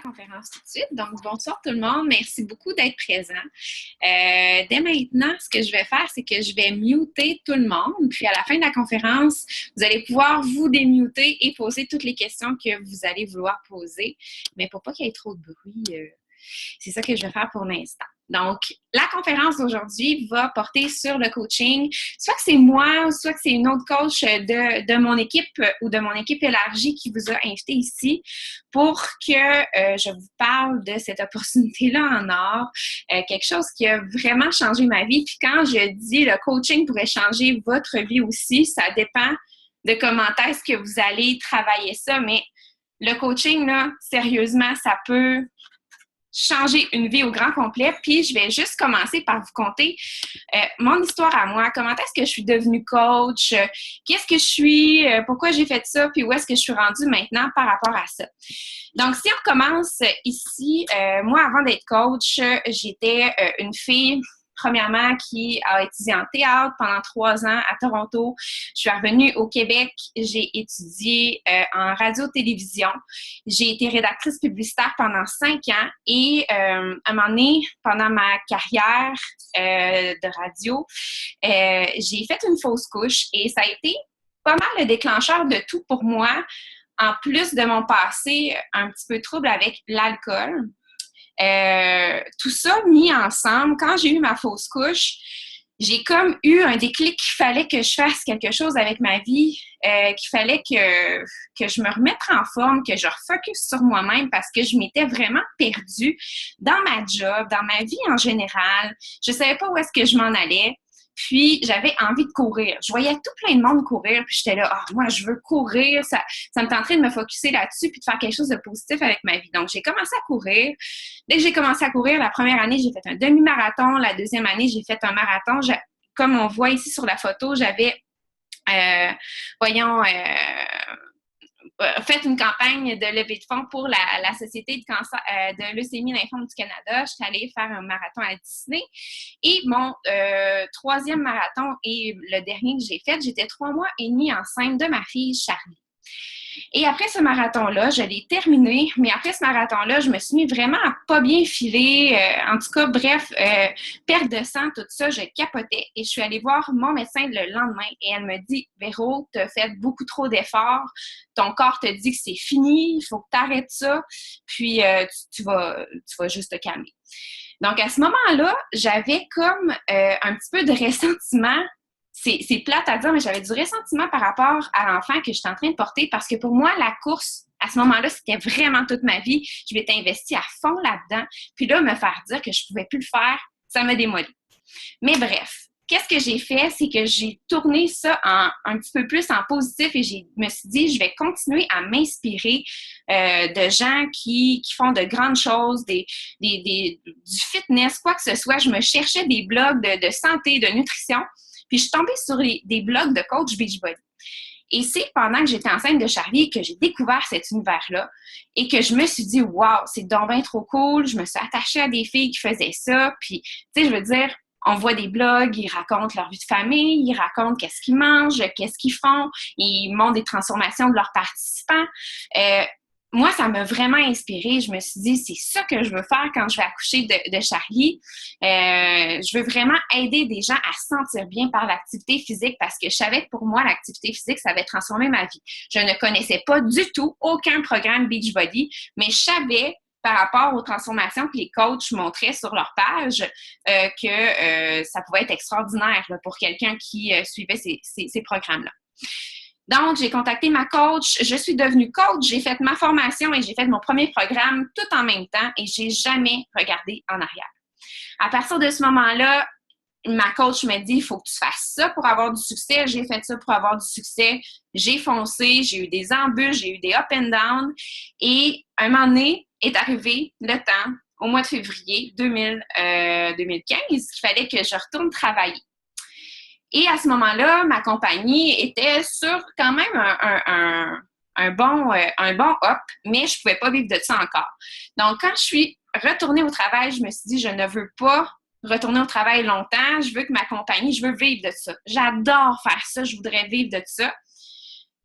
conférence tout de suite. Donc, bonsoir tout le monde. Merci beaucoup d'être présent. Dès maintenant, ce que je vais faire, c'est que je vais muter tout le monde. Puis, à la fin de la conférence, vous allez pouvoir vous démuter et poser toutes les questions que vous allez vouloir poser. Mais pour pas qu'il y ait trop de bruit, c'est ça que je vais faire pour l'instant. Donc, la conférence d'aujourd'hui va porter sur le coaching. Soit que c'est moi, soit que c'est une autre coach de mon équipe ou de mon équipe élargie qui vous a invité ici pour que je vous parle de cette opportunité-là en or. Quelque chose qui a vraiment changé ma vie. Puis quand je dis le coaching pourrait changer votre vie aussi, ça dépend de comment est-ce que vous allez travailler ça. Mais le coaching, là, sérieusement, ça peut changer une vie au grand complet. Puis, je vais juste commencer par vous conter mon histoire à moi. Comment est-ce que je suis devenue coach? Qu'est-ce que je suis? Pourquoi j'ai fait ça? Puis, où est-ce que je suis rendue maintenant par rapport à ça? Donc, si on commence ici, moi, avant d'être coach, j'étais une fille premièrement, qui a étudié en théâtre pendant 3 ans à Toronto. Je suis revenue au Québec. J'ai étudié en radio-télévision. J'ai été rédactrice publicitaire pendant 5 ans et à un moment donné, pendant ma carrière de radio, j'ai fait une fausse couche et ça a été pas mal le déclencheur de tout pour moi, en plus de mon passé un petit peu trouble avec l'alcool. Tout ça mis ensemble, quand j'ai eu ma fausse couche, j'ai comme eu un déclic qu'il fallait que je fasse quelque chose avec ma vie, qu'il fallait que je me remette en forme, que je refocus sur moi-même parce que je m'étais vraiment perdue dans ma job, dans ma vie en général. Je savais pas où est-ce que je m'en allais. Puis, j'avais envie de courir. Je voyais tout plein de monde courir, puis j'étais là, moi, je veux courir. Ça me tenterait de me focusser là-dessus puis de faire quelque chose de positif avec ma vie. Donc, j'ai commencé à courir. Dès que j'ai commencé à courir, la première année, j'ai fait un demi-marathon. La deuxième année, j'ai fait un marathon. Comme on voit ici sur la photo, j'avais, fait une campagne de levée de fonds pour la Société de cancer de leucémie lymphome du Canada. J'étais allée faire un marathon à Disney. Et mon 3e marathon et le dernier que j'ai fait, j'étais 3 mois et demi enceinte de ma fille Charlie. Et après ce marathon-là, je l'ai terminé, mais après ce marathon-là, je me suis mis vraiment à pas bien filer. En tout cas, bref, perte de sang, tout ça, je capotais. Et je suis allée voir mon médecin le lendemain et elle me dit « Véro, tu as fait beaucoup trop d'efforts. Ton corps te dit que c'est fini, il faut que tu arrêtes ça, puis tu vas juste te calmer. » Donc, à ce moment-là, j'avais comme un petit peu de ressentiment. C'est plate à dire, mais j'avais du ressentiment par rapport à l'enfant que j'étais en train de porter parce que pour moi, la course, à ce moment-là, c'était vraiment toute ma vie. Je m'étais investie à fond là-dedans. Puis là, me faire dire que je ne pouvais plus le faire, ça m'a démolie. Mais bref, qu'est-ce que j'ai fait? C'est que j'ai tourné ça un petit peu plus en positif et je me suis dit, je vais continuer à m'inspirer de gens qui font de grandes choses, du fitness, quoi que ce soit. Je me cherchais des blogs de santé, de nutrition. Puis, je suis tombée sur des blogs de coach Beachbody. Et c'est pendant que j'étais enceinte de Charlie que j'ai découvert cet univers-là et que je me suis dit, wow, c'est donc bien trop cool. Je me suis attachée à des filles qui faisaient ça. Puis, tu sais, je veux dire, on voit des blogs, ils racontent leur vie de famille, ils racontent qu'est-ce qu'ils mangent, qu'est-ce qu'ils font, ils montrent des transformations de leurs participants. Moi, ça m'a vraiment inspirée. Je me suis dit, c'est ça que je veux faire quand je vais accoucher de Charlie. Je veux vraiment aider des gens à se sentir bien par l'activité physique parce que je savais que pour moi, l'activité physique, ça avait transformé ma vie. Je ne connaissais pas du tout aucun programme Beachbody, mais je savais par rapport aux transformations que les coachs montraient sur leur page que ça pouvait être extraordinaire là, pour quelqu'un qui suivait ces programmes-là. Donc, j'ai contacté ma coach, je suis devenue coach, j'ai fait ma formation et j'ai fait mon premier programme tout en même temps et j'ai jamais regardé en arrière. À partir de ce moment-là, ma coach m'a dit, il faut que tu fasses ça pour avoir du succès. J'ai fait ça pour avoir du succès. J'ai foncé, j'ai eu des embûches, j'ai eu des up and down. Et un moment donné est arrivé le temps, au mois de février 2015, qu'il fallait que je retourne travailler. Et à ce moment-là, ma compagnie était sur quand même un bon up, mais je ne pouvais pas vivre de ça encore. Donc, quand je suis retournée au travail, je me suis dit, je ne veux pas retourner au travail longtemps. Je veux que ma compagnie, je veux vivre de ça. J'adore faire ça, je voudrais vivre de ça.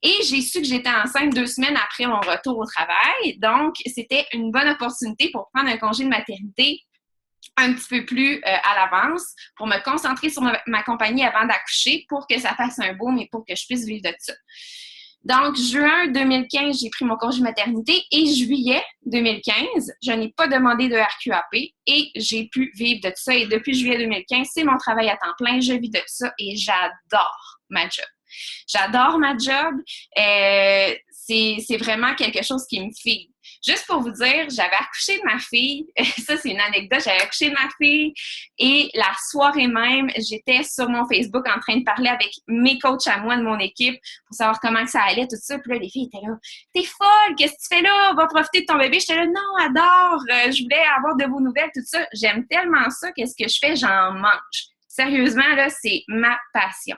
Et j'ai su que j'étais enceinte 2 semaines après mon retour au travail. Donc, c'était une bonne opportunité pour prendre un congé de maternité un petit peu plus à l'avance pour me concentrer sur ma compagnie avant d'accoucher pour que ça fasse un boom et pour que je puisse vivre de ça. Donc, juin 2015, j'ai pris mon congé de maternité et juillet 2015, je n'ai pas demandé de RQAP et j'ai pu vivre de ça. Et depuis juillet 2015, c'est mon travail à temps plein, je vis de ça et j'adore ma job. J'adore ma job. C'est vraiment quelque chose qui me fait. Juste pour vous dire, j'avais accouché de ma fille. Ça, c'est une anecdote. J'avais accouché de ma fille et la soirée même, j'étais sur mon Facebook en train de parler avec mes coachs à moi de mon équipe pour savoir comment ça allait, tout ça. Puis là, les filles étaient là. T'es folle, qu'est-ce que tu fais là? Va profiter de ton bébé. J'étais là, non, adore. Je voulais avoir de vos nouvelles, tout ça. J'aime tellement ça. Qu'est-ce que je fais? J'en mange. Sérieusement, là, c'est ma passion.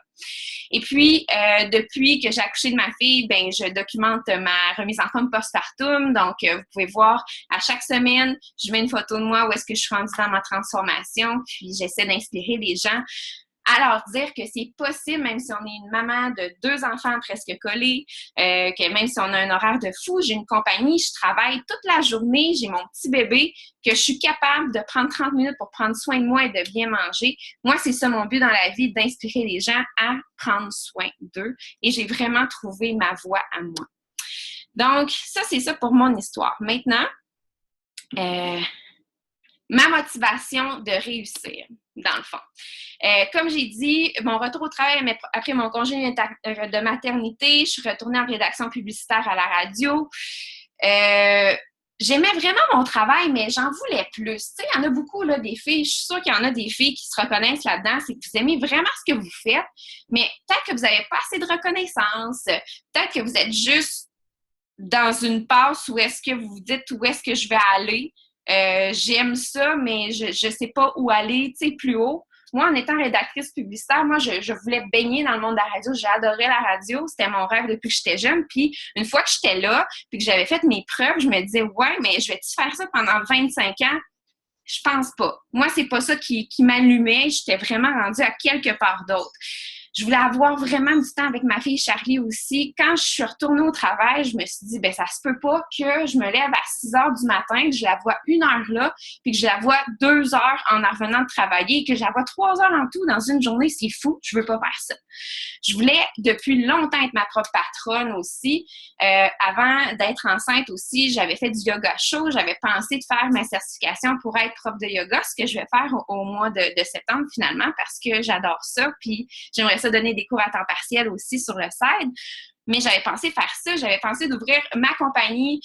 Et puis, depuis que j'ai accouché de ma fille, ben je documente ma remise en forme postpartum. Donc, vous pouvez voir, à chaque semaine, je mets une photo de moi où est-ce que je suis rendue dans ma transformation. Puis, j'essaie d'inspirer les gens à leur dire que c'est possible, même si on est une maman de 2 enfants presque collés, que même si on a un horaire de fou, j'ai une compagnie, je travaille toute la journée, j'ai mon petit bébé, que je suis capable de prendre 30 minutes pour prendre soin de moi et de bien manger. Moi, c'est ça mon but dans la vie, d'inspirer les gens à prendre soin d'eux. Et j'ai vraiment trouvé ma voie à moi. Donc, ça, c'est ça pour mon histoire. Maintenant, ma motivation de réussir, dans le fond. Comme j'ai dit, mon retour au travail après mon congé de maternité, je suis retournée en rédaction publicitaire à la radio. J'aimais vraiment mon travail, mais j'en voulais plus. Tu sais, il y en a beaucoup, là, des filles, je suis sûre qu'il y en a des filles qui se reconnaissent là-dedans, c'est que vous aimez vraiment ce que vous faites, mais peut-être que vous n'avez pas assez de reconnaissance, peut-être que vous êtes juste dans une passe où est-ce que vous vous dites où est-ce que je vais aller. J'aime ça, mais je ne sais pas où aller, tu sais, plus haut. Moi, en étant rédactrice publicitaire, moi, je voulais baigner dans le monde de la radio. J'adorais la radio. C'était mon rêve depuis que j'étais jeune. Puis, une fois que j'étais là, puis que j'avais fait mes preuves, je me disais, ouais, mais je vais-tu faire ça pendant 25 ans? Je pense pas. Moi, c'est pas ça qui m'allumait. J'étais vraiment rendue à quelque part d'autre. Je voulais avoir vraiment du temps avec ma fille Charlie aussi. Quand je suis retournée au travail, je me suis dit, ben ça se peut pas que je me lève à 6 heures du matin, que je la vois 1 heure là, puis que je la vois 2 heures en revenant de travailler, que je la vois 3 heures en tout dans une journée. C'est fou. Je veux pas faire ça. Je voulais depuis longtemps être ma propre patronne aussi. Avant d'être enceinte aussi, j'avais fait du yoga chaud. J'avais pensé de faire ma certification pour être prof de yoga, ce que je vais faire au mois de septembre finalement parce que j'adore ça. Puis j'aimerais ça donner des cours à temps partiel aussi sur le side. Mais j'avais pensé faire ça, j'avais pensé d'ouvrir ma compagnie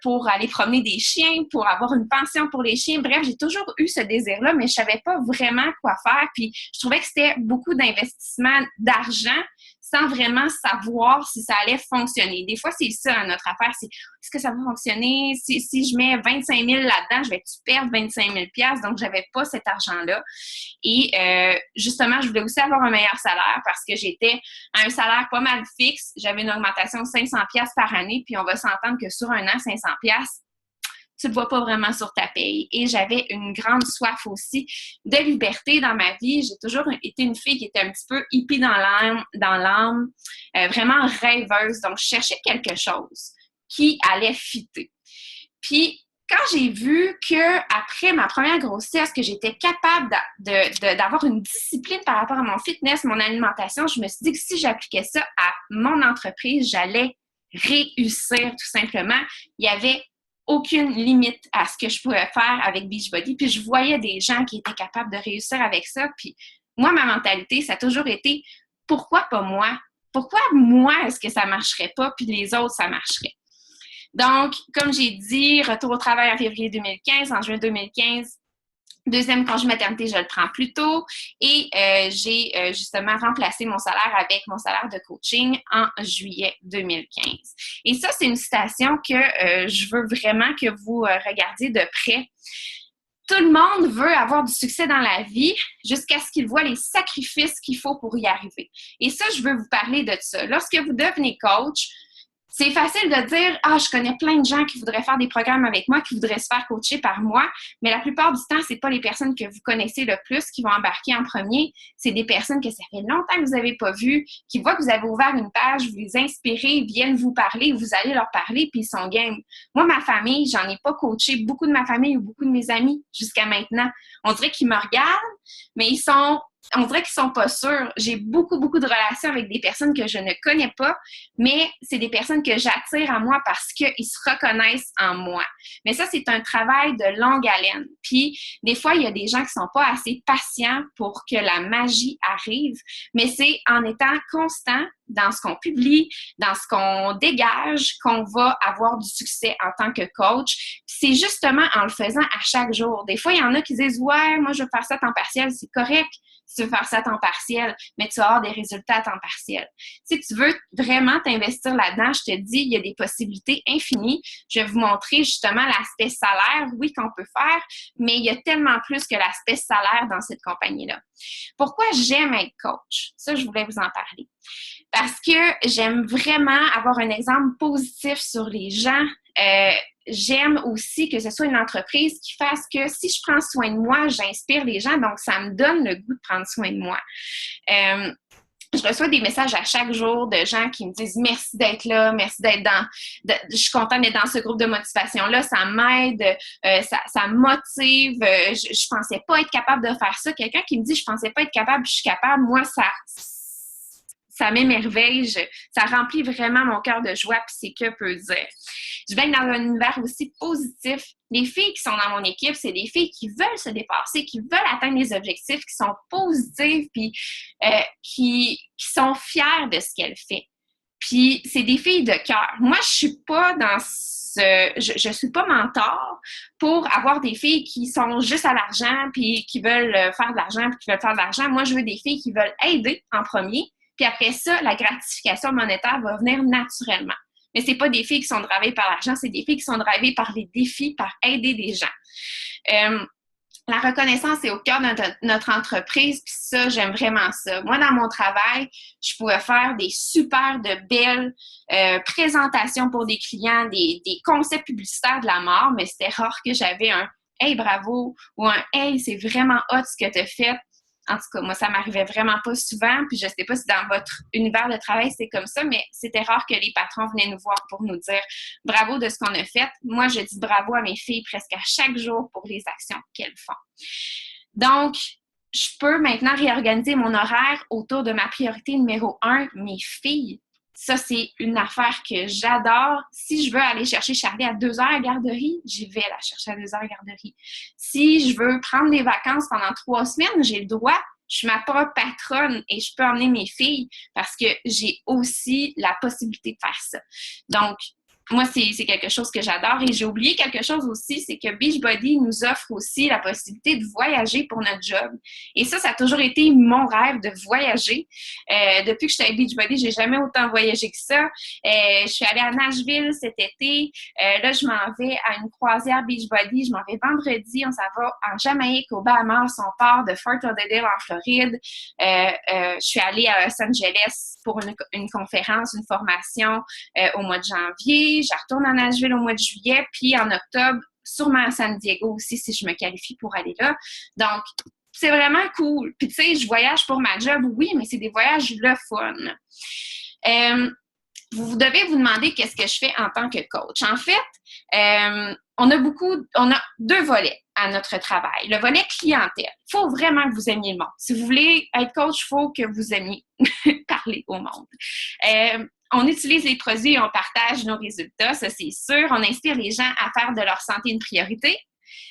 pour aller promener des chiens, pour avoir une pension pour les chiens. Bref, j'ai toujours eu ce désir-là, mais je savais pas vraiment quoi faire. Puis je trouvais que c'était beaucoup d'investissement d'argent sans vraiment savoir si ça allait fonctionner. Des fois, c'est ça notre affaire, c'est est-ce que ça va fonctionner? Si je mets 25 000 là-dedans, je vais-tu perdre 25 000 $? Donc, j'avais pas cet argent-là. Et justement, je voulais aussi avoir un meilleur salaire parce que j'étais à un salaire pas mal fixe. J'avais une augmentation de 500 $ par année, puis on va s'entendre que sur un an, 500 $, tu ne le vois pas vraiment sur ta paye. Et j'avais une grande soif aussi de liberté dans ma vie. J'ai toujours été une fille qui était un petit peu hippie dans l'âme, vraiment rêveuse. Donc, je cherchais quelque chose qui allait fitter. Puis, quand j'ai vu qu'après ma première grossesse, que j'étais capable d'avoir une discipline par rapport à mon fitness, mon alimentation, je me suis dit que si j'appliquais ça à mon entreprise, j'allais réussir tout simplement. Il y avait aucune limite à ce que je pouvais faire avec Beachbody. Puis je voyais des gens qui étaient capables de réussir avec ça. Puis moi, ma mentalité, ça a toujours été « Pourquoi pas moi? Pourquoi moi, est-ce que ça marcherait pas? Puis les autres, ça marcherait. » Donc, comme j'ai dit, retour au travail en février 2015, en juin 2015, deuxième congé maternité, je le prends plus tôt et j'ai justement remplacé mon salaire avec mon salaire de coaching en juillet 2015. Et ça, c'est une citation que je veux vraiment que vous regardiez de près. Tout le monde veut avoir du succès dans la vie jusqu'à ce qu'il voit les sacrifices qu'il faut pour y arriver. Et ça, je veux vous parler de ça. Lorsque vous devenez coach, C'est facile de dire « Ah, je connais plein de gens qui voudraient faire des programmes avec moi, qui voudraient se faire coacher par moi », mais la plupart du temps, c'est pas les personnes que vous connaissez le plus qui vont embarquer en premier. C'est des personnes que ça fait longtemps que vous n'avez pas vues, qui voient que vous avez ouvert une page, vous les inspirez, viennent vous parler, vous allez leur parler, puis ils sont game. Moi, ma famille, j'en ai pas coaché beaucoup de ma famille ou beaucoup de mes amis jusqu'à maintenant. On dirait qu'ils me regardent, mais on dirait qu'ils sont pas sûrs. J'ai beaucoup, beaucoup de relations avec des personnes que je ne connais pas, mais c'est des personnes que j'attire à moi parce qu'ils se reconnaissent en moi. Mais ça, c'est un travail de longue haleine. Puis, des fois, il y a des gens qui sont pas assez patients pour que la magie arrive, mais c'est en étant constant dans ce qu'on publie, dans ce qu'on dégage, qu'on va avoir du succès en tant que coach. C'est justement en le faisant à chaque jour. Des fois, il y en a qui disent « Ouais, moi, je veux faire ça à temps partiel. » C'est correct si tu veux faire ça à temps partiel, mais tu vas avoir des résultats à temps partiel. Si tu veux vraiment t'investir là-dedans, je te dis, il y a des possibilités infinies. Je vais vous montrer justement l'aspect salaire, oui, qu'on peut faire, mais il y a tellement plus que l'aspect salaire dans cette compagnie-là. Pourquoi j'aime être coach? Ça, je voulais vous en parler. Parce que j'aime vraiment avoir un exemple positif sur les gens. J'aime aussi que ce soit une entreprise qui fasse que si je prends soin de moi, j'inspire les gens, donc ça me donne le goût de prendre soin de moi. Je reçois des messages à chaque jour de gens qui me disent « Merci d'être là, merci d'être je suis contente d'être dans ce groupe de motivation-là, ça m'aide, ça me motive, je pensais pas être capable de faire ça. » Quelqu'un qui me dit « Je pensais pas être capable, puis je suis capable », moi, ça m'émerveille, ça remplit vraiment mon cœur de joie, puis c'est que peu dire. Je baigne dans un univers aussi positif. Les filles qui sont dans mon équipe, c'est des filles qui veulent se dépasser, qui veulent atteindre des objectifs, qui sont positives, puis qui sont fières de ce qu'elles font. Puis c'est des filles de cœur. Moi, je suis pas dans je suis pas mentor pour avoir des filles qui sont juste à l'argent, puis qui veulent faire de l'argent, puis qui veulent faire de l'argent. Moi, je veux des filles qui veulent aider en premier, puis après ça, la gratification monétaire va venir naturellement. Mais c'est pas des filles qui sont drivées par l'argent, c'est des filles qui sont drivées par les défis, par aider des gens. La reconnaissance est au cœur de notre entreprise, puis ça, j'aime vraiment ça. Moi, dans mon travail, je pouvais faire des super de belles présentations pour des clients, des concepts publicitaires de la mort, mais c'était rare que j'avais un « Hey, bravo » ou un « Hey, c'est vraiment hot ce que tu as fait ». En tout cas, moi, ça m'arrivait vraiment pas souvent, puis je sais pas si dans votre univers de travail, c'est comme ça, mais c'était rare que les patrons venaient nous voir pour nous dire « Bravo de ce qu'on a fait ». Moi, je dis bravo à mes filles presque à chaque jour pour les actions qu'elles font. Donc, je peux maintenant réorganiser mon horaire autour de ma priorité numéro 1, mes filles. Ça, c'est une affaire que j'adore. Si je veux aller chercher Charlie à 2 heures à la garderie, j'y vais la chercher à 2 heures à la garderie. Si je veux prendre des vacances pendant 3 semaines, j'ai le droit. Je suis ma propre patronne et je peux emmener mes filles parce que j'ai aussi la possibilité de faire ça. Donc, moi, c'est quelque chose que j'adore. Et j'ai oublié quelque chose aussi, c'est que Beachbody nous offre aussi la possibilité de voyager pour notre job. Et ça a toujours été mon rêve de voyager. Depuis que je suis à Beachbody, j'ai jamais autant voyagé que ça. Je suis allée à Nashville cet été. Là, je m'en vais à une croisière Beachbody. Je m'en vais vendredi. On s'en va en Jamaïque, aux Bahamas. On part de Fort Lauderdale en Floride. Je suis allée à Los Angeles pour une conférence, une formation au mois de janvier. Je retourne à Nashville au mois de juillet, puis en octobre, sûrement à San Diego aussi, si je me qualifie pour aller là. Donc, c'est vraiment cool. Puis, tu sais, je voyage pour ma job, oui, mais c'est des voyages le fun. Vous devez vous demander qu'est-ce que je fais en tant que coach. En fait, on a 2 volets à notre travail. Le volet clientèle. Il faut vraiment que vous aimiez le monde. Si vous voulez être coach, il faut que vous aimiez parler au monde. On utilise les produits et on partage nos résultats, ça c'est sûr. On inspire les gens à faire de leur santé une priorité.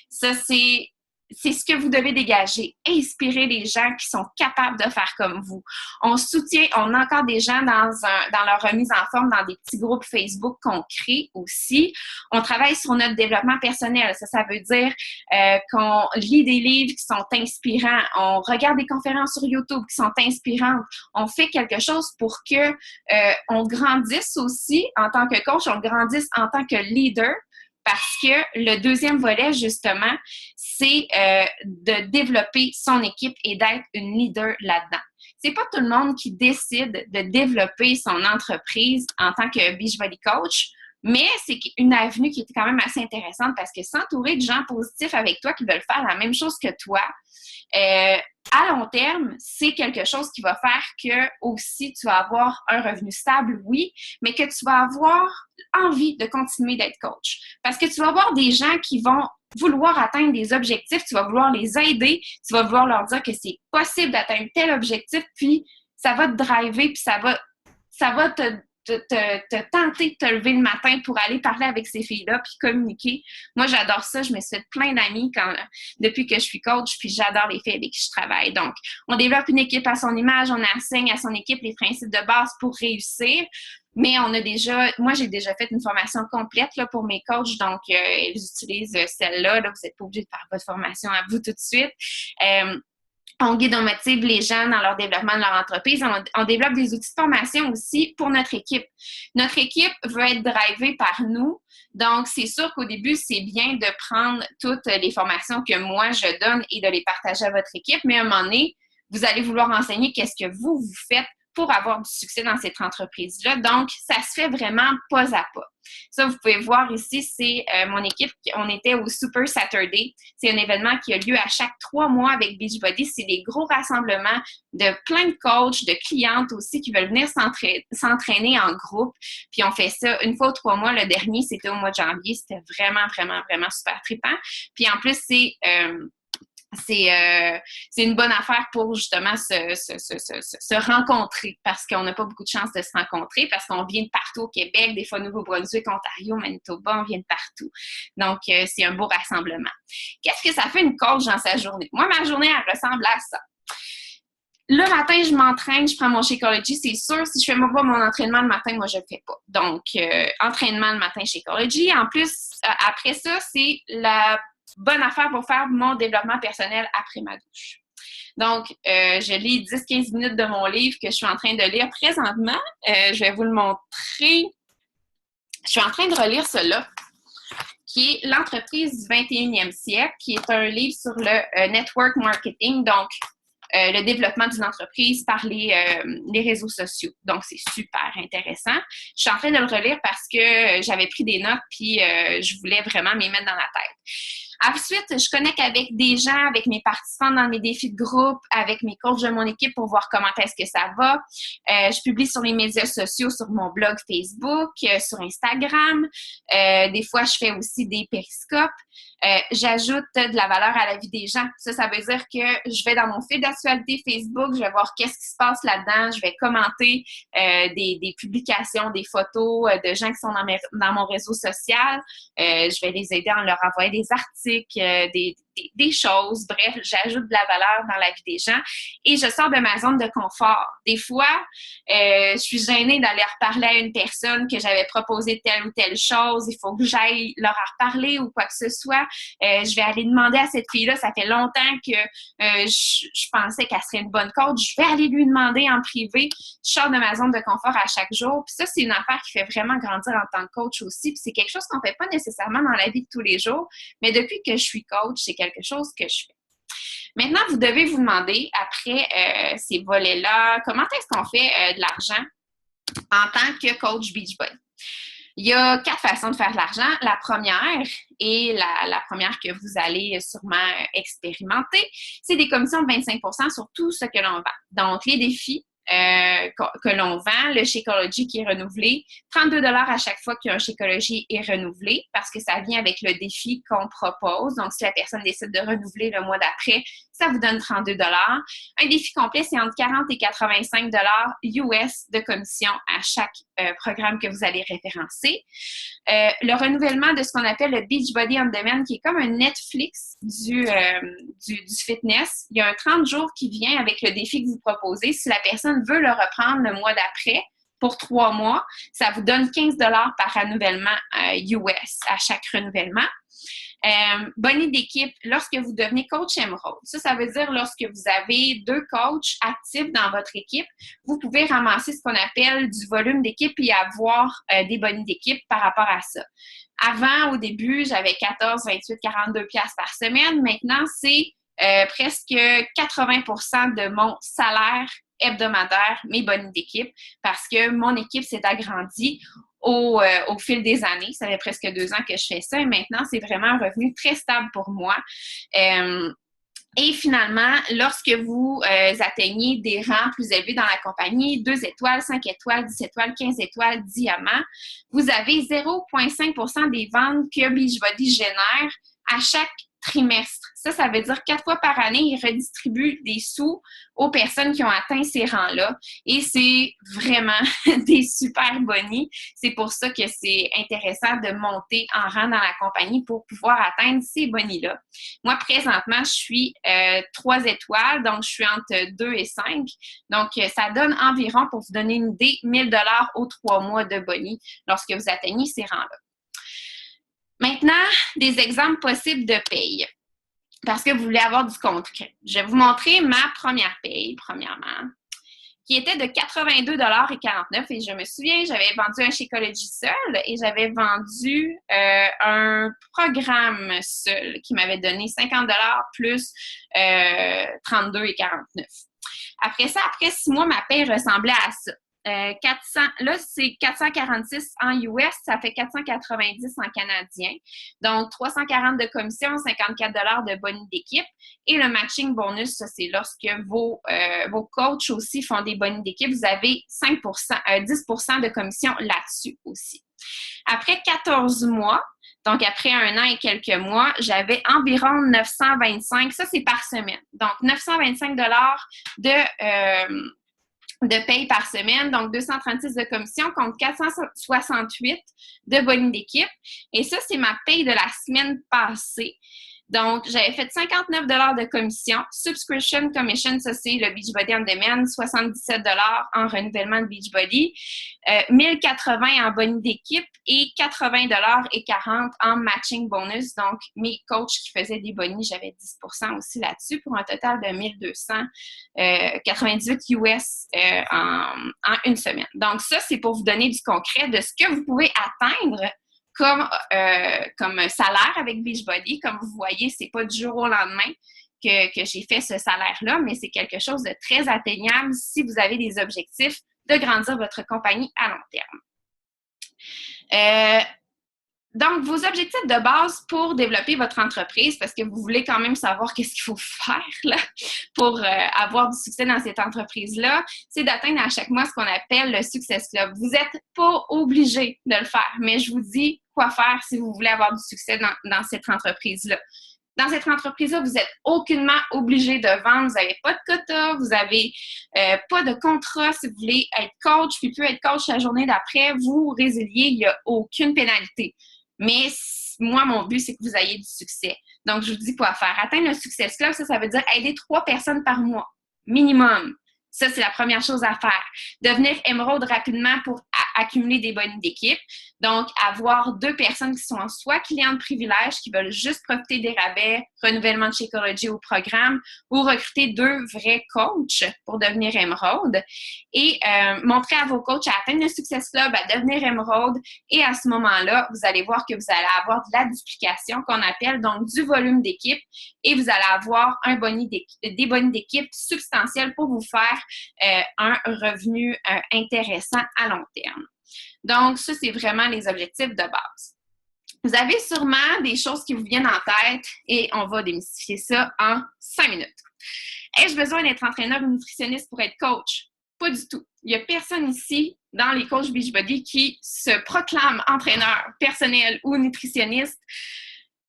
Ça, c'est ce que vous devez dégager. Inspirer les gens qui sont capables de faire comme vous. On a encore des gens dans leur remise en forme dans des petits groupes Facebook qu'on crée aussi. On travaille sur notre développement personnel. Ça veut dire qu'on lit des livres qui sont inspirants. On regarde des conférences sur YouTube qui sont inspirantes. On fait quelque chose pour que on grandisse aussi en tant que coach, on grandisse en tant que leader. Parce que le deuxième volet, justement, c'est de développer son équipe et d'être une leader là-dedans. C'est pas tout le monde qui décide de développer son entreprise en tant que Beachbody coach, mais c'est une avenue qui est quand même assez intéressante parce que s'entourer de gens positifs avec toi qui veulent faire la même chose que toi, à long terme, c'est quelque chose qui va faire que aussi tu vas avoir un revenu stable, oui, mais que tu vas avoir envie de continuer d'être coach. Parce que tu vas avoir des gens qui vont vouloir atteindre des objectifs, tu vas vouloir les aider, tu vas vouloir leur dire que c'est possible d'atteindre tel objectif, puis ça va te driver, puis ça va te tenter de te lever le matin pour aller parler avec ces filles-là puis communiquer. Moi, j'adore ça. Je me suis fait plein d'amis depuis que je suis coach, puis j'adore les filles avec qui je travaille. Donc, on développe une équipe à son image, on enseigne à son équipe les principes de base pour réussir. Mais moi, j'ai déjà fait une formation complète là, pour mes coachs, donc ils utilisent celle-là. Là, vous n'êtes pas obligé de faire votre formation à vous tout de suite. On guide, on motive les gens dans leur développement de leur entreprise. On développe des outils de formation aussi pour notre équipe. Notre équipe veut être drivée par nous. Donc, c'est sûr qu'au début, c'est bien de prendre toutes les formations que moi, je donne et de les partager à votre équipe. Mais à un moment donné, vous allez vouloir enseigner qu'est-ce que vous faites pour avoir du succès dans cette entreprise-là. Donc, ça se fait vraiment pas à pas. Ça, vous pouvez voir ici, c'est mon équipe. On était au Super Saturday. C'est un événement qui a lieu à chaque 3 mois avec Beachbody. C'est des gros rassemblements de plein de coachs, de clientes aussi qui veulent venir s'entraîner en groupe. Puis on fait ça une fois ou 3 mois. Le dernier, c'était au mois de janvier. C'était vraiment, vraiment, vraiment super trippant. Puis en plus, c'est une bonne affaire pour justement se rencontrer parce qu'on n'a pas beaucoup de chance de se rencontrer parce qu'on vient de partout au Québec, des fois Nouveau-Brunswick, Ontario, Manitoba, on vient de partout. Donc, c'est un beau rassemblement. Qu'est-ce que ça fait une coach dans sa journée? Moi, ma journée, elle ressemble à ça. Le matin, je m'entraîne, je prends mon Shakeology. C'est sûr, si je fais pas mon entraînement le matin, moi, je le fais pas. Donc, entraînement le matin Shakeology. En plus, après ça, c'est la bonne affaire pour faire mon développement personnel après ma douche. Donc, je lis 10-15 minutes de mon livre que je suis en train de lire présentement. Je vais vous le montrer. Je suis en train de relire cela, qui est L'entreprise du 21e siècle, qui est un livre sur le network marketing, donc le développement d'une entreprise par les réseaux sociaux. Donc, c'est super intéressant. Je suis en train de le relire parce que j'avais pris des notes puis je voulais vraiment m'y mettre dans la tête. Ensuite, je connecte avec des gens, avec mes participants dans mes défis de groupe, avec mes coachs de mon équipe pour voir comment est-ce que ça va. Je publie sur les médias sociaux, sur mon blog Facebook, sur Instagram. Des fois, je fais aussi des périscopes. J'ajoute de la valeur à la vie des gens. Ça veut dire que je vais dans mon fil d'actualité Facebook, je vais voir qu'est-ce qui se passe là-dedans, je vais commenter des publications, des photos de gens qui sont dans mon réseau social. Je vais les aider en leur envoyant des articles, des choses. Bref, j'ajoute de la valeur dans la vie des gens et je sors de ma zone de confort. Des fois, je suis gênée d'aller reparler à une personne que j'avais proposé telle ou telle chose. Il faut que j'aille leur en reparler ou quoi que ce soit. Je vais aller demander à cette fille-là, ça fait longtemps que je pensais qu'elle serait une bonne coach. Je vais aller lui demander en privé. Je sors de ma zone de confort à chaque jour. Puis ça, c'est une affaire qui fait vraiment grandir en tant que coach aussi. Puis c'est quelque chose qu'on ne fait pas nécessairement dans la vie de tous les jours. Mais depuis que je suis coach, c'est quelque chose que je fais. Maintenant, vous devez vous demander, après ces volets-là, comment est-ce qu'on fait de l'argent en tant que coach Beachbody? Il y a 4 façons de faire de l'argent. La première, et la première que vous allez sûrement expérimenter, c'est des commissions de 25% sur tout ce que l'on vend. Donc, les défis que l'on vend, le Shakeology qui est renouvelé, 32 $ à chaque fois qu'un Shakeology est renouvelé parce que ça vient avec le défi qu'on propose. Donc, si la personne décide de renouveler le mois d'après, ça vous donne 32 $. Un défi complet, c'est entre 40 et 85 $ US de commission à chaque programme que vous allez référencer. Le renouvellement de ce qu'on appelle le Beachbody On Demand, qui est comme un Netflix du fitness. Il y a un 30 jours qui vient avec le défi que vous proposez. Si la personne veut le reprendre le mois d'après, pour 3 mois, ça vous donne 15 $ par renouvellement US à chaque renouvellement. Bonnie d'équipe, lorsque vous devenez coach Emerald. Ça veut dire lorsque vous avez 2 coachs actifs dans votre équipe, vous pouvez ramasser ce qu'on appelle du volume d'équipe et avoir des bonnies d'équipe par rapport à ça. Avant, au début, j'avais 14, 28, 42 piastres par semaine. Maintenant, c'est presque 80% de mon salaire hebdomadaire mes bonnies d'équipe parce que mon équipe s'est agrandie au fil des années. Ça fait presque 2 ans que je fais ça et maintenant, c'est vraiment un revenu très stable pour moi. Et finalement, lorsque vous atteignez des rangs plus élevés dans la compagnie, 2 étoiles, 5 étoiles, 10 étoiles, 15 étoiles, diamant, vous avez 0,5% des ventes que Beachbody génère à chaque trimestre. Ça veut dire 4 fois par année, ils redistribuent des sous aux personnes qui ont atteint ces rangs-là. Et c'est vraiment des super bonnies. C'est pour ça que c'est intéressant de monter en rang dans la compagnie pour pouvoir atteindre ces bonnies-là. Moi, présentement, je suis 3 étoiles, donc je suis entre 2 et 5. Donc, ça donne environ, pour vous donner une idée, 1 000 $ aux 3 mois de bonnies lorsque vous atteignez ces rangs-là. Maintenant, des exemples possibles de paye, parce que vous voulez avoir du concret. Je vais vous montrer ma première paye, premièrement, qui était de 82,49 $ et je me souviens, j'avais vendu un Shakeology seul et j'avais vendu un programme seul qui m'avait donné 50 $ plus 32,49 $. Après ça, après 6 mois, ma paye ressemblait à ça. 400, là, c'est 446 en US, ça fait 490 en canadien. Donc, 340 de commission, 54 $ de bonus d'équipe. Et le matching bonus, ça, c'est lorsque vos coachs aussi font des bonus d'équipe. Vous avez 10% de commission là-dessus aussi. Après 14 mois, donc après 1 an et quelques mois, j'avais environ 925, ça c'est par semaine. Donc, 925 $ de paye par semaine, donc 236 de commission contre 468 de bonus d'équipe. Et ça, c'est ma paye de la semaine passée. Donc, j'avais fait 59 $ de commission. Subscription commission, ça, c'est le Beachbody On Demand, 77 $ en renouvellement de Beachbody, 1080 en bonus d'équipe et 80 $ et 40 en matching bonus. Donc, mes coachs qui faisaient des bonus, j'avais 10% aussi là-dessus pour un total de 1298 US en une semaine. Donc, ça, c'est pour vous donner du concret de ce que vous pouvez atteindre comme salaire avec Beachbody. Comme vous voyez, c'est pas du jour au lendemain que j'ai fait ce salaire-là, mais c'est quelque chose de très atteignable si vous avez des objectifs de grandir votre compagnie à long terme. Donc, vos objectifs de base pour développer votre entreprise, parce que vous voulez quand même savoir qu'est-ce qu'il faut faire là, pour avoir du succès dans cette entreprise-là, c'est d'atteindre à chaque mois ce qu'on appelle le Success Club. Vous n'êtes pas obligé de le faire, mais je vous dis quoi faire si vous voulez avoir du succès dans cette entreprise-là. Dans cette entreprise-là, vous n'êtes aucunement obligé de vendre, vous n'avez pas de quota, vous n'avez pas de contrat. Si vous voulez être coach, puis plus être coach la journée d'après, vous résiliez, il n'y a aucune pénalité. Mais moi, mon but, c'est que vous ayez du succès. Donc, je vous dis quoi faire. Atteindre le Success Club, ça veut dire aider 3 personnes par mois, minimum. Ça, c'est la première chose à faire. Devenir émeraude rapidement pour accumuler des bonus d'équipe. Donc, avoir 2 personnes qui sont soit clients de privilège, qui veulent juste profiter des rabais, renouvellement de Shakeology au programme, ou recruter 2 vrais coachs pour devenir émeraude. Et montrer à vos coachs à atteindre le Success Club, à devenir émeraude. Et à ce moment-là, vous allez voir que vous allez avoir de la duplication qu'on appelle donc du volume d'équipe. Et vous allez avoir des bonus d'équipe substantiels pour vous faire un revenu intéressant à long terme. Donc, ça, c'est vraiment les objectifs de base. Vous avez sûrement des choses qui vous viennent en tête et on va démystifier ça en 5 minutes. Ai-je besoin d'être entraîneur ou nutritionniste pour être coach? Pas du tout. Il n'y a personne ici dans les coachs Beachbody qui se proclame entraîneur personnel ou nutritionniste.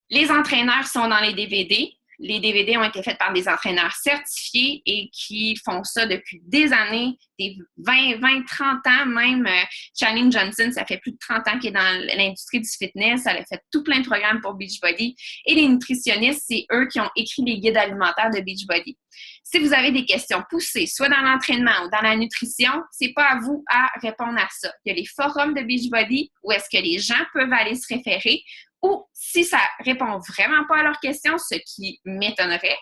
Les entraîneurs sont dans les DVD. Les DVD ont été faits par des entraîneurs certifiés et qui font ça depuis des années, des 20, 30 ans même. Shailene Johnson, ça fait plus de 30 ans qu'elle est dans l'industrie du fitness. Elle a fait tout plein de programmes pour Beachbody. Et les nutritionnistes, c'est eux qui ont écrit les guides alimentaires de Beachbody. Si vous avez des questions poussées, soit dans l'entraînement ou dans la nutrition, c'est pas à vous à répondre à ça. Il y a les forums de Beachbody où est-ce que les gens peuvent aller se référer. Ou si ça répond vraiment pas à leurs questions, ce qui m'étonnerait,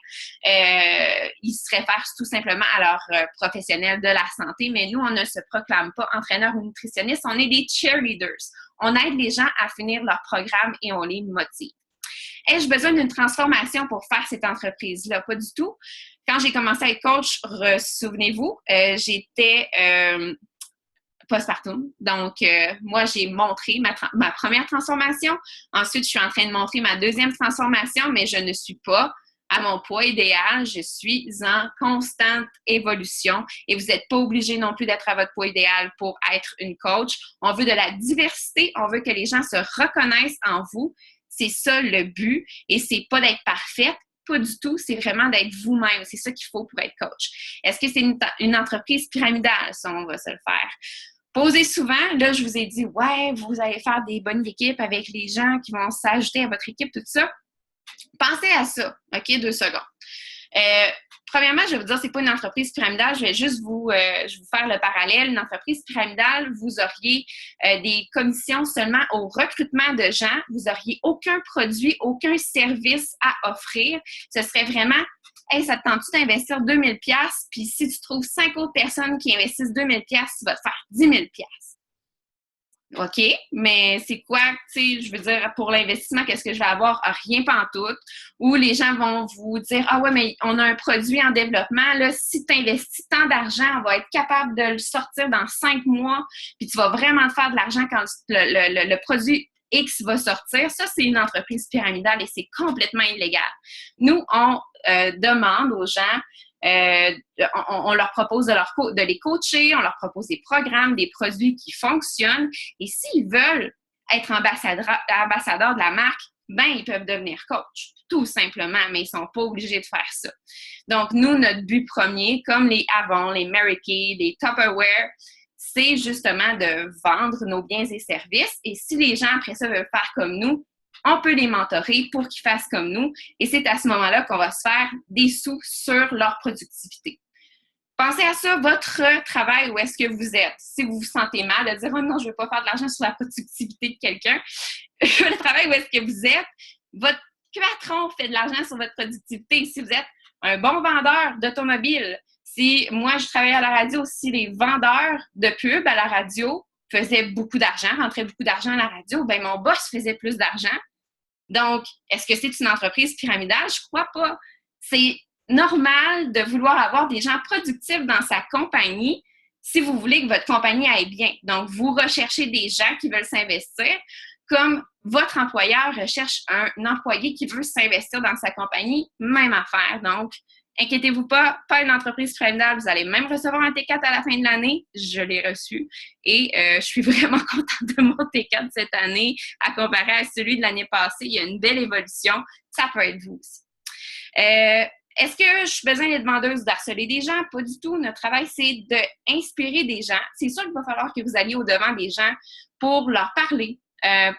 ils se réfèrent tout simplement à leurs professionnels de la santé. Mais nous, on ne se proclame pas entraîneur ou nutritionniste, on est des cheerleaders. On aide les gens à finir leur programme et on les motive. Ai-je besoin d'une transformation pour faire cette entreprise-là? Pas du tout. Quand j'ai commencé à être coach, souvenez-vous, j'étais postpartum. Donc, moi, j'ai montré ma première transformation. Ensuite, je suis en train de montrer ma deuxième transformation, mais je ne suis pas à mon poids idéal. Je suis en constante évolution et vous n'êtes pas obligé non plus d'être à votre poids idéal pour être une coach. On veut de la diversité. On veut que les gens se reconnaissent en vous. C'est ça le but et c'est pas d'être parfaite. Pas du tout, c'est vraiment d'être vous-même. C'est ça qu'il faut pour être coach. Est-ce que c'est une entreprise pyramidale? Ça, on va se le faire. Posez souvent, là, je vous ai dit, ouais, vous allez faire des bonnes équipes avec les gens qui vont s'ajouter à votre équipe, tout ça. Pensez à ça, OK, 2 secondes. Premièrement, je vais vous dire, c'est pas une entreprise pyramidale. Je vais juste vous faire le parallèle. Une entreprise pyramidale, vous auriez des commissions seulement au recrutement de gens. Vous n'auriez aucun produit, aucun service à offrir. Ce serait vraiment, hey, ça te tente-tu d'investir 2000$? Puis si tu trouves 5 autres personnes qui investissent 2000$, tu vas te faire 10 000$. OK, mais c'est quoi, tu sais, je veux dire, pour l'investissement, qu'est-ce que je vais avoir? Rien pantoute. Ou les gens vont vous dire, ah ouais, mais on a un produit en développement, là, si tu investis tant d'argent, on va être capable de le sortir dans 5 mois, puis tu vas vraiment faire de l'argent quand le produit X va sortir. Ça, c'est une entreprise pyramidale et c'est complètement illégal. Nous, on demande aux gens, on leur propose de les coacher, on leur propose des programmes, des produits qui fonctionnent. Et s'ils veulent être ambassadeurs de la marque, ben ils peuvent devenir coach, tout simplement, mais ils ne sont pas obligés de faire ça. Donc, nous, notre but premier, comme les Avon, les Mary Kay, les Tupperware, c'est justement de vendre nos biens et services. Et si les gens, après ça, veulent faire comme nous, on peut les mentorer pour qu'ils fassent comme nous. Et c'est à ce moment-là qu'on va se faire des sous sur leur productivité. Pensez à ça, votre travail, où est-ce que vous êtes. Si vous vous sentez mal de dire « Oh non, je ne veux pas faire de l'argent sur la productivité de quelqu'un », le travail où est-ce que vous êtes, votre patron fait de l'argent sur votre productivité. Si vous êtes un bon vendeur d'automobile, si moi, je travaillais à la radio, si les vendeurs de pub à la radio faisaient beaucoup d'argent, rentraient beaucoup d'argent à la radio, ben mon boss faisait plus d'argent. Donc, est-ce que c'est une entreprise pyramidale? Je crois pas. C'est normal de vouloir avoir des gens productifs dans sa compagnie si vous voulez que votre compagnie aille bien. Donc, vous recherchez des gens qui veulent s'investir comme votre employeur recherche un employé qui veut s'investir dans sa compagnie, même affaire. Donc, inquiétez-vous pas une entreprise pyramidale. Vous allez même recevoir un T4 à la fin de l'année. Je l'ai reçu et je suis vraiment contente de mon T4 cette année à comparer à celui de l'année passée. Il y a une belle évolution. Ça peut être vous aussi. Est-ce que je suis besoin d'être vendeuse, d'harceler des gens? Pas du tout. Notre travail, c'est d'inspirer des gens. C'est sûr qu'il va falloir que vous alliez au-devant des gens pour leur parler,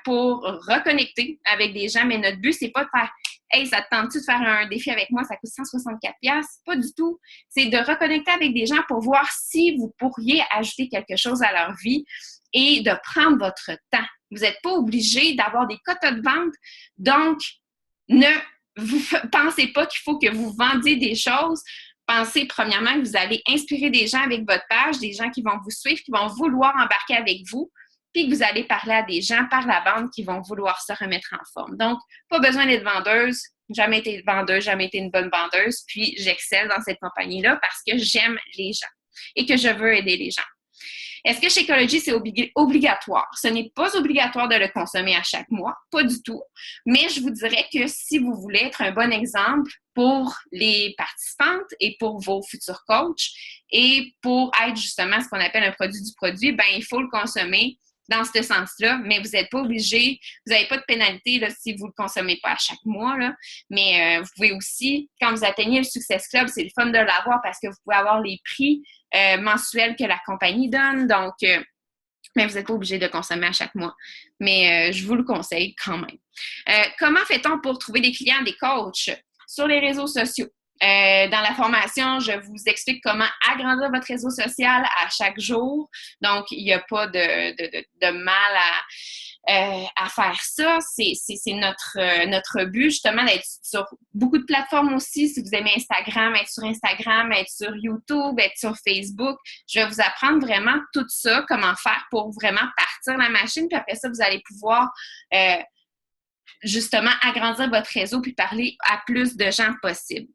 pour reconnecter avec des gens, mais notre but, c'est pas de faire « Hey, ça te tente-tu de faire un défi avec moi? Ça coûte 164$. » Pas du tout. C'est de reconnecter avec des gens pour voir si vous pourriez ajouter quelque chose à leur vie et de prendre votre temps. Vous n'êtes pas obligé d'avoir des quotas de vente, donc ne vous pensez pas qu'il faut que vous vendiez des choses. Pensez premièrement que vous allez inspirer des gens avec votre page, des gens qui vont vous suivre, qui vont vouloir embarquer avec vous, puis que vous allez parler à des gens par la bande qui vont vouloir se remettre en forme. Donc, pas besoin d'être vendeuse. Jamais été vendeuse, jamais été une bonne vendeuse. Puis, j'excelle dans cette compagnie-là parce que j'aime les gens et que je veux aider les gens. Est-ce que Shakeology, c'est obligatoire? Ce n'est pas obligatoire de le consommer à chaque mois, pas du tout. Mais je vous dirais que si vous voulez être un bon exemple pour les participantes et pour vos futurs coachs et pour être justement ce qu'on appelle un produit du produit, ben il faut le consommer dans ce sens-là, mais vous n'êtes pas obligé, vous n'avez pas de pénalité là, si vous ne le consommez pas à chaque mois, là. Mais vous pouvez aussi, quand vous atteignez le Success Club, c'est le fun de l'avoir parce que vous pouvez avoir les prix mensuels que la compagnie donne, donc mais vous n'êtes pas obligé de consommer à chaque mois. Mais je vous le conseille quand même. Comment fait-on pour trouver des clients, des coachs? Sur les réseaux sociaux. Dans la formation, je vous explique comment agrandir votre réseau social à chaque jour. Donc, il n'y a pas de mal à faire ça. C'est notre but, justement, d'être sur beaucoup de plateformes aussi. Si vous aimez Instagram, être sur Instagram, être sur YouTube, être sur Facebook. Je vais vous apprendre vraiment tout ça, comment faire pour vraiment partir la machine. Puis après ça, vous allez pouvoir justement agrandir votre réseau puis parler à plus de gens possible.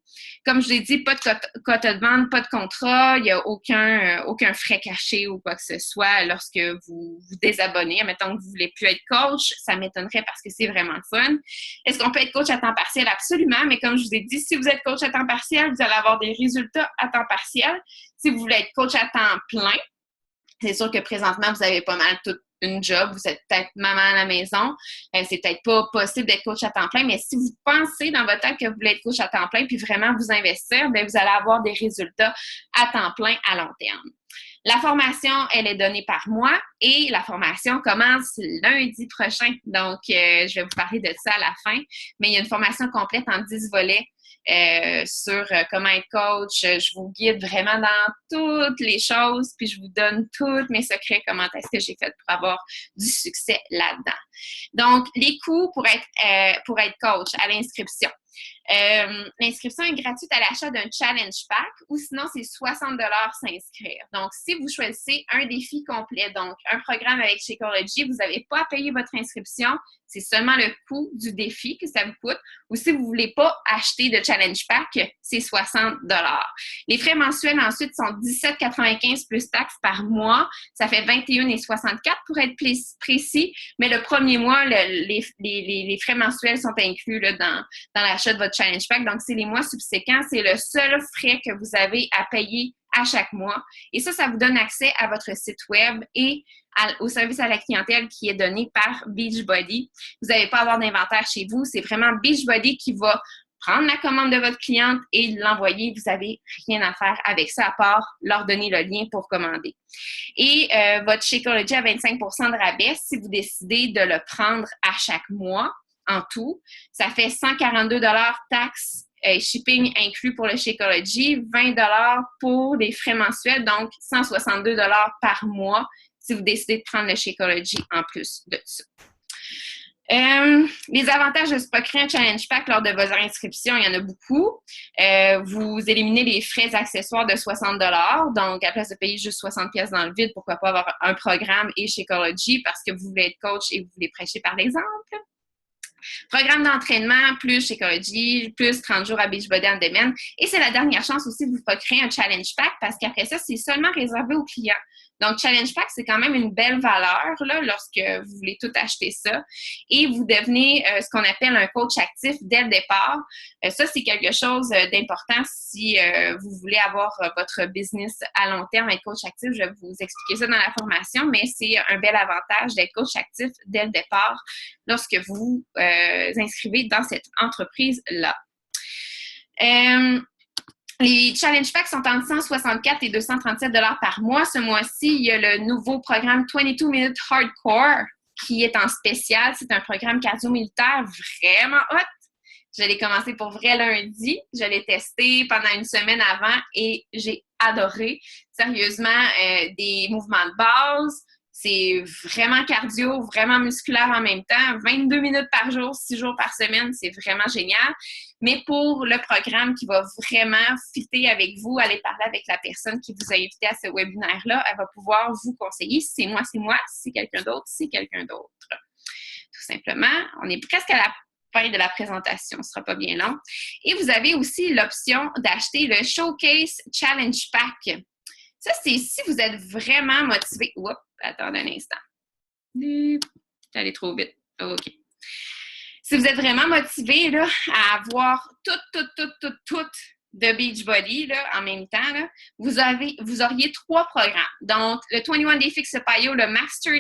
Comme je l'ai dit, pas de quota de vente, pas de contrat, il n'y a aucun frais caché ou quoi que ce soit lorsque vous vous désabonnez. Mettons que vous ne voulez plus être coach, ça m'étonnerait parce que c'est vraiment le fun. Est-ce qu'on peut être coach à temps partiel? Absolument, mais comme je vous ai dit, si vous êtes coach à temps partiel, vous allez avoir des résultats à temps partiel. Si vous voulez être coach à temps plein, c'est sûr que présentement, vous avez pas mal toute une job, vous êtes peut-être maman à la maison, c'est peut-être pas possible d'être coach à temps plein, mais si vous pensez dans votre tête que vous voulez être coach à temps plein puis vraiment vous investir, bien, vous allez avoir des résultats à temps plein à long terme. La formation, elle est donnée par moi et la formation commence lundi prochain. Donc, je vais vous parler de ça à la fin, mais il y a une formation complète en 10 volets sur comment être coach. Je vous guide vraiment dans toutes les choses, puis je vous donne tous mes secrets, comment est-ce que j'ai fait pour avoir du succès là-dedans. Donc, les coûts pour être coach à l'inscription. L'inscription est gratuite à l'achat d'un challenge pack ou sinon c'est 60$ s'inscrire. Donc, si vous choisissez un défi complet, donc un programme avec Shakeology, vous n'avez pas à payer votre inscription, c'est seulement le coût du défi que ça vous coûte. Ou si vous ne voulez pas acheter de challenge pack, c'est 60$. Les frais mensuels ensuite sont 17,95 plus taxes par mois. Ça fait 21,64 pour être précis. Mais le premier mois, les frais mensuels sont inclus là, dans l'achat de votre challenge pack. Donc, c'est les mois subséquents. C'est le seul frais que vous avez à payer à chaque mois. Et ça vous donne accès à votre site web et au service à la clientèle qui est donné par Beachbody. Vous n'allez pas avoir d'inventaire chez vous. C'est vraiment Beachbody qui va prendre la commande de votre cliente et l'envoyer. Vous n'avez rien à faire avec ça à part leur donner le lien pour commander. Et votre Shakeology a 25% de rabais si vous décidez de le prendre à chaque mois en tout. Ça fait 142$ taxes shipping inclus pour le Shakeology, 20$ pour les frais mensuels, donc 162$ par mois si vous décidez de prendre le Shakeology en plus de ça. Les avantages de se procurer un challenge pack lors de vos inscriptions, il y en a beaucoup. Vous éliminez les frais accessoires de 60$. Donc, à la place de payer juste 60$ dans le vide, pourquoi pas avoir un programme et Shakeology parce que vous voulez être coach et vous voulez prêcher par l'exemple. Programme d'entraînement, plus Shakeology, plus 30 jours à Beachbody on Demand. Et c'est la dernière chance aussi de vous procurer un challenge pack parce qu'après ça, c'est seulement réservé aux clients. Donc, challenge pack, c'est quand même une belle valeur là, lorsque vous voulez tout acheter ça. Et vous devenez ce qu'on appelle un coach actif dès le départ. Ça, c'est quelque chose d'important si vous voulez avoir votre business à long terme, être coach actif. Je vais vous expliquer ça dans la formation, mais c'est un bel avantage d'être coach actif dès le départ lorsque vous inscrivez dans cette entreprise-là. Les challenge packs sont entre 164 et 237$ par mois. Ce mois-ci, il y a le nouveau programme 22 Minutes Hardcore qui est en spécial. C'est un programme cardio-militaire vraiment hot. Je l'ai commencé pour vrai lundi. Je l'ai testé pendant une semaine avant et j'ai adoré. Sérieusement, des mouvements de base. C'est vraiment cardio, vraiment musculaire en même temps. 22 minutes par jour, 6 jours par semaine, c'est vraiment génial. Mais pour le programme qui va vraiment fitter avec vous, aller parler avec la personne qui vous a invité à ce webinaire-là, elle va pouvoir vous conseiller si c'est moi, si c'est quelqu'un d'autre, si c'est quelqu'un d'autre. Tout simplement, on est presque à la fin de la présentation, ce ne sera pas bien long. Et vous avez aussi l'option d'acheter le Showcase Challenge Pack. Ça, c'est si vous êtes vraiment motivé. Oups, attendez un instant. J'allais trop vite. OK. Si vous êtes vraiment motivé là, à avoir tout de Beachbody là, en même temps, là, vous auriez 3 programmes. Donc, le 21 Day Fix Payo, le Max 30,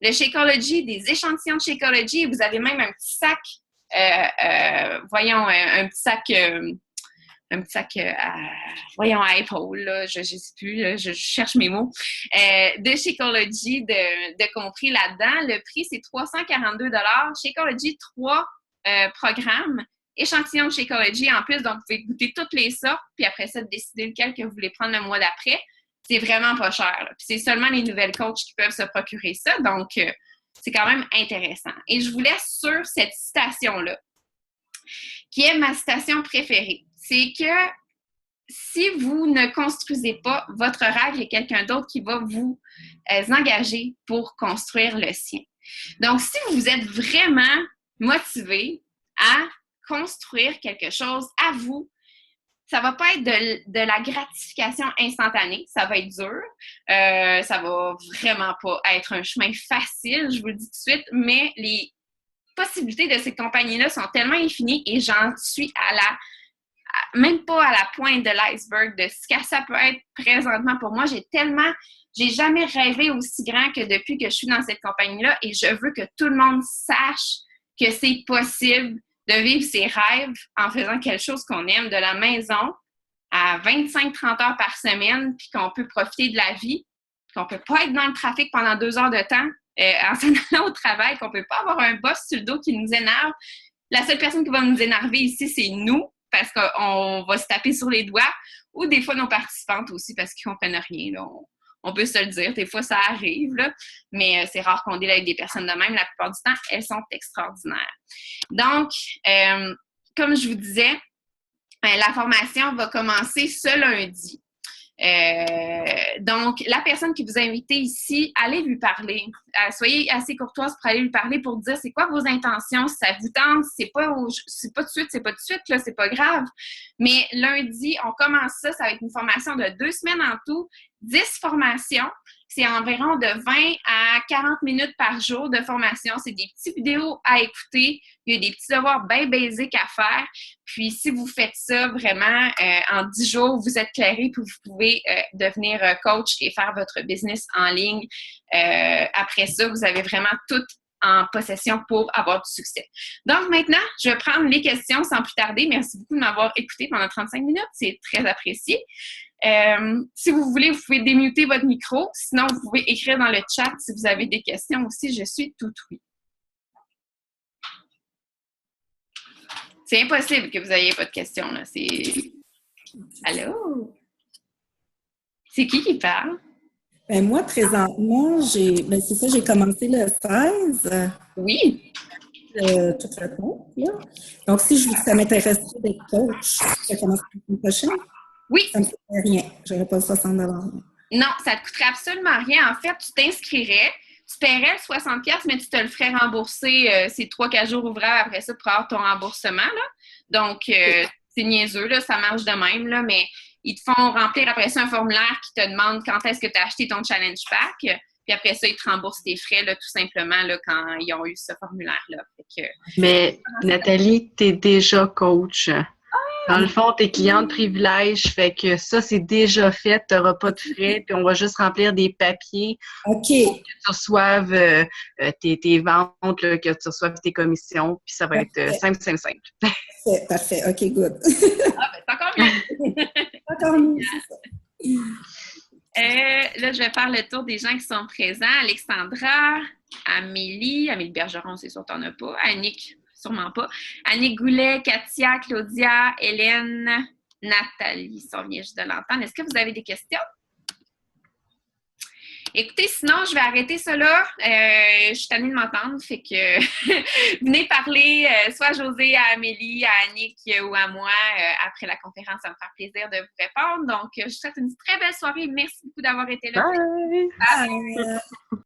le Shakeology, des échantillons de Shakeology. Vous avez même un petit sac, à épaule, là, je ne sais plus, là, je cherche mes mots, de Shakeology de compris là-dedans. Le prix, c'est 342$. Shakeology, 3 programmes, échantillons de Shakeology en plus, donc vous pouvez goûter toutes les sortes, puis après ça, décider lequel que vous voulez prendre le mois d'après. C'est vraiment pas cher. Là. Puis c'est seulement les nouvelles coachs qui peuvent se procurer ça, donc c'est quand même intéressant. Et je vous laisse sur cette citation-là, qui est ma citation préférée. C'est que si vous ne construisez pas votre rêve, il y a quelqu'un d'autre qui va vous engager pour construire le sien. Donc, si vous êtes vraiment motivé à construire quelque chose à vous. Ça va pas être de la gratification instantanée, ça va être dur, ça va vraiment pas être un chemin facile, je vous le dis tout de suite, mais les possibilités de cette compagnie-là sont tellement infinies et j'en suis même pas à la pointe de l'iceberg de ce que ça peut être présentement pour moi. J'ai jamais rêvé aussi grand que depuis que je suis dans cette compagnie-là et je veux que tout le monde sache que c'est possible de vivre ses rêves en faisant quelque chose qu'on aime de la maison à 25-30 heures par semaine, puis qu'on peut profiter de la vie, qu'on peut pas être dans le trafic pendant 2 heures de temps en s'en allant au travail, qu'on peut pas avoir un boss sur le dos qui nous énerve. La seule personne qui va nous énerver ici, c'est nous, parce qu'on va se taper sur les doigts, ou des fois nos participantes aussi, parce qu'ils comprennent rien. Là. On peut se le dire, des fois ça arrive, là, mais c'est rare qu'on deal avec des personnes de même. La plupart du temps, elles sont extraordinaires. Donc, comme je vous disais, la formation va commencer ce lundi. Donc, la personne qui vous a invité ici, allez lui parler. Soyez assez courtoise pour aller lui parler pour dire c'est quoi vos intentions, si ça vous tente, c'est pas tout de suite, là, c'est pas grave. Mais lundi, on commence ça va être une formation de 2 semaines en tout, 10 formations. C'est environ de 20 à 40 minutes par jour de formation. C'est des petites vidéos à écouter. Il y a des petits devoirs bien basiques à faire. Puis, si vous faites ça vraiment en 10 jours, vous êtes clairé puis vous pouvez devenir coach et faire votre business en ligne. Après ça, vous avez vraiment tout en possession pour avoir du succès. Donc, maintenant, je vais prendre les questions sans plus tarder. Merci beaucoup de m'avoir écouté pendant 35 minutes. C'est très apprécié. Si vous voulez, vous pouvez démuter votre micro. Sinon, vous pouvez écrire dans le chat si vous avez des questions aussi. Je suis tout oui. C'est impossible que vous n'ayez pas de questions, là. Allô? C'est qui parle? Ben moi, présentement, c'est ça, j'ai commencé le 16. Oui. Tout le temps, là. Donc, si ça m'intéresserait d'être coach, ça commence la semaine prochaine? Oui. Ça ne me coûterait rien. Je n'aurais pas 60 $. Non, ça ne te coûterait absolument rien. En fait, tu t'inscrirais, tu paierais le 60$, mais tu te le ferais rembourser ces 3-4 jours ouvrables après ça pour avoir ton remboursement. Là. Donc, c'est niaiseux, là, ça marche de même, là, mais ils te font remplir après ça un formulaire qui te demande quand est-ce que tu as acheté ton Challenge Pack. Puis après ça, ils te remboursent tes frais, là, tout simplement, là, quand ils ont eu ce formulaire-là. Mais Nathalie, tu es déjà coach. Dans le fond, t'es client de privilège, fait que ça, c'est déjà fait, tu n'auras pas de frais, puis on va juste remplir des papiers pour que tu reçoives tes ventes, là, que tu reçoives tes commissions, puis ça va être simple. Parfait, OK, good. C'est encore mieux. Encore mieux, c'est ça. Là, je vais faire le tour des gens qui sont présents. Alexandra, Amélie Bergeron, c'est sûr que tu n'en as pas. Annick, sûrement pas. Annick Goulet, Katia, Claudia, Hélène, Nathalie, ça vient juste de l'entendre. Est-ce que vous avez des questions? Écoutez, sinon, je vais arrêter ça là. Je suis tannée de m'entendre, fait que venez parler soit à José, à Amélie, à Annick ou à moi après la conférence. Ça va me faire plaisir de vous répondre. Donc, je vous souhaite une très belle soirée. Merci beaucoup d'avoir été là. Bye! Bye.